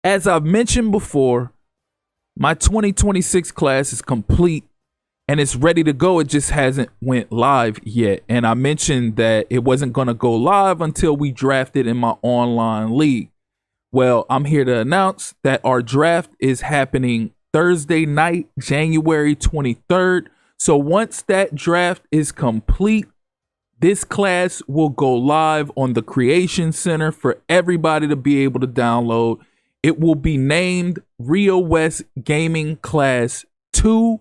As I've mentioned before, my 2026 class is complete and it's ready to go. It just hasn't went live yet. And I mentioned that it wasn't going to go live until we drafted in my online league. Well, I'm here to announce that our draft is happening Thursday night, January 23rd. So once that draft is complete, this class will go live on the Creation Center for everybody to be able to download. It will be named Rio West Gaming Class 2.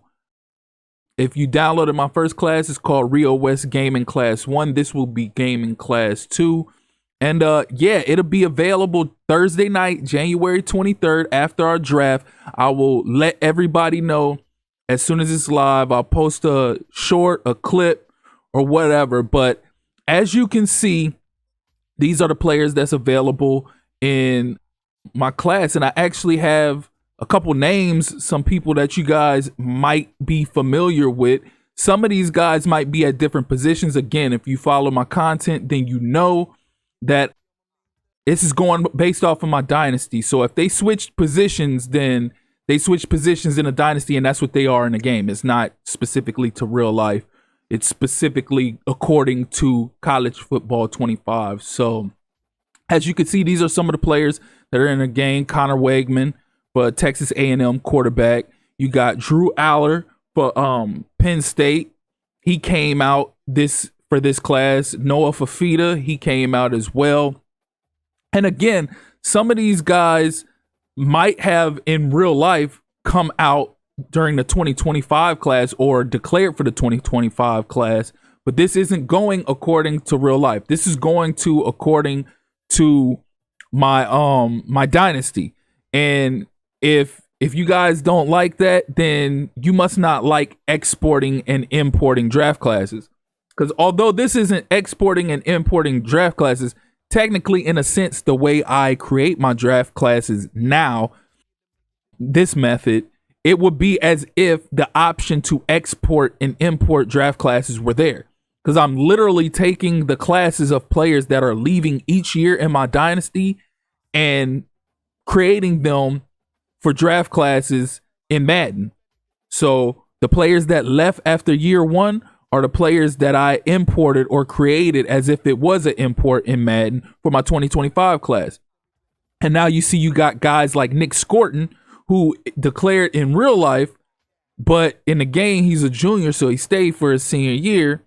If you downloaded my first class, it's called Rio West Gaming Class 1. This will be Gaming Class 2. And yeah, it'll be available Thursday night, January 23rd, after our draft. I will let everybody know as soon as it's live. I'll post a short, a clip, or whatever. But as you can see, these are the players that's available in my class. And I actually have a couple names, some people that you guys might be familiar with. Some of these guys might be at different positions. Again, if you follow my content, then you know that this is going based off of my dynasty. So if they switched positions, then they switch positions in a dynasty, and that's what they are in the game. It's not specifically to real life. It's specifically according to College Football 25. So as you can see, these are some of the players that are in the game. Connor Wegman for Texas A&M quarterback. You got Drew Aller for Penn State. He came out for this class. Noah Fafita, he came out as well. And again, some of these guys might have in real life come out during the 2025 class or declared for the 2025 class, but this isn't going according to real life. This is going to according to my dynasty. And if you guys don't like that, then you must not like exporting and importing draft classes. Because although this isn't exporting and importing draft classes, technically, in a sense, the way I create my draft classes now, this method, it would be as if the option to export and import draft classes were there. Because I'm literally taking the classes of players that are leaving each year in my dynasty and creating them for draft classes in Madden. So the players that left after year one are the players that I imported or created as if it was an import in Madden for my 2025 class. And now you see you got guys like Nick Scorton, who declared in real life, but in the game, he's a junior, so he stayed for his senior year.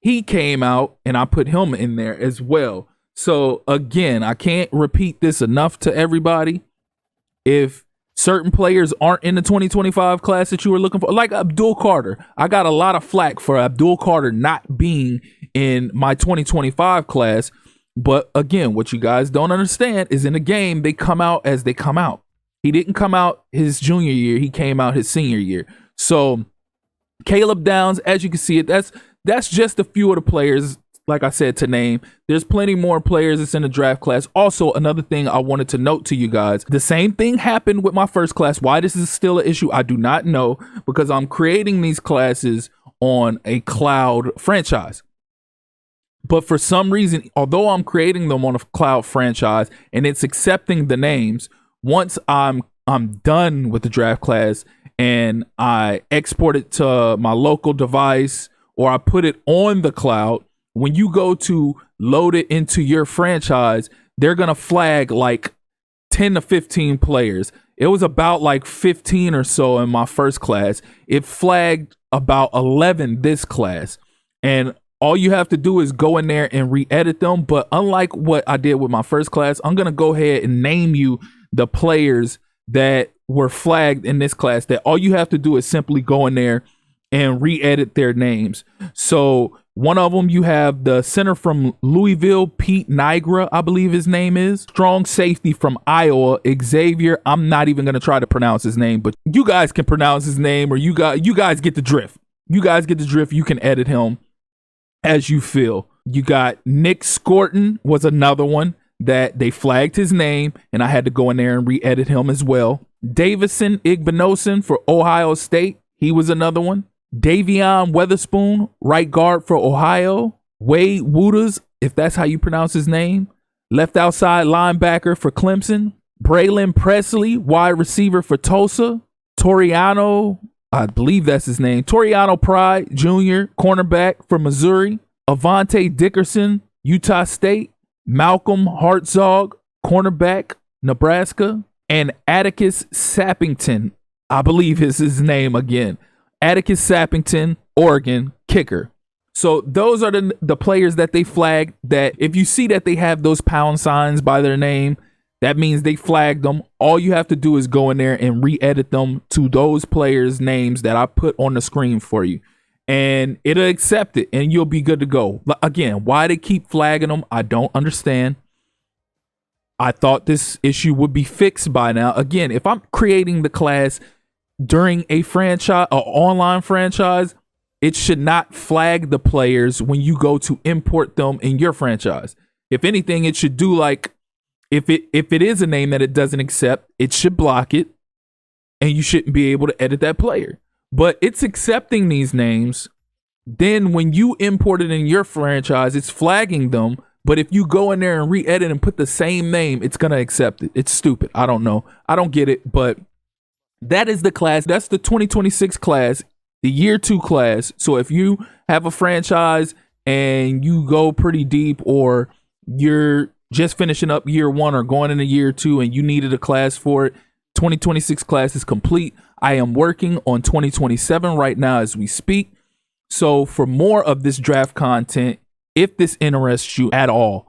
He came out, and I put him in there as well. So again, I can't repeat this enough to everybody. If certain players aren't in the 2025 class that you were looking for, like Abdul Carter. I got a lot of flack for Abdul Carter not being in my 2025 class. But again, what you guys don't understand is in the game, they come out as they come out. He didn't come out his junior year. He came out his senior year. So Caleb Downs, as you can see it, that's just a few of the players, like I said, to name. There's plenty more players that's in the draft class. Also, another thing I wanted to note to you guys, the same thing happened with my first class. Why this is still an issue, I do not know, because I'm creating these classes on a cloud franchise. But for some reason, although I'm creating them on a cloud franchise and it's accepting the names, once I'm done with the draft class and I export it to my local device or I put it on the cloud, when you go to load it into your franchise, they're going to flag like 10 to 15 players. It was about like 15 or so in my first class. It flagged about 11 this class. And all you have to do is go in there and re-edit them. But unlike what I did with my first class, I'm going to go ahead and name you the players that were flagged in this class, that all you have to do is simply go in there and re-edit their names. So one of them, you have the center from Louisville, Pete Nigra, I believe his name is. Strong safety from Iowa, Xavier. I'm not even going to try to pronounce his name, but you guys can pronounce his name, or you guys get the drift. You guys get the drift. You can edit him as you feel. You got Nick Scorton was another one that they flagged his name, and I had to go in there and re-edit him as well. Davison Igbinosun for Ohio State. He was another one. Davion Weatherspoon, right guard for Ohio. Wade Wooters, if that's how you pronounce his name, left outside linebacker for Clemson. Braylon Presley, wide receiver for Tulsa. Toriano, I believe that's his name. Toriano Pride Jr., cornerback for Missouri. Avante Dickerson, Utah State. Malcolm Hartzog, cornerback, Nebraska. And Atticus Sappington, I believe is his name again. Atticus Sappington, Oregon, kicker. So those are the players that they flagged, that if you see that they have those pound signs by their name, that means they flagged them. All you have to do is go in there and re-edit them to those players' names that I put on the screen for you. And it'll accept it, and you'll be good to go. Again, why they keep flagging them, I don't understand. I thought this issue would be fixed by now. Again, if I'm creating the class during a franchise, an online franchise, it should not flag the players when you go to import them in your franchise. If anything, it should do like, if it is a name that it doesn't accept, it should block it, and you shouldn't be able to edit that player. But it's accepting these names. Then when you import it in your franchise, it's flagging them. But if you go in there and re-edit and put the same name, it's going to accept it. It's stupid. I don't know. I don't get it. But that is the class. That's the 2026 class, the year 2 class. So if you have a franchise and you go pretty deep, or you're just finishing up year 1 or going into year 2 and you needed a class for it, 2026 class is complete. I am working on 2027 right now as we speak. So for more of this draft content, if this interests you at all,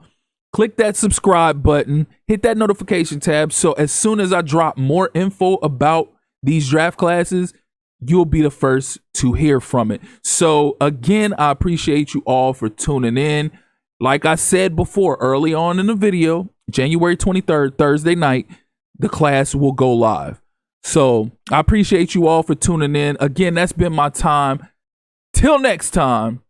click that subscribe button, hit that notification tab, so as soon as I drop more info about these draft classes, you'll be the first to hear from it. So again, I appreciate you all for tuning in. Like I said before, early on in the video, January 23rd, Thursday night, the class will go live. So I appreciate you all for tuning in. Again, that's been my time. Till next time.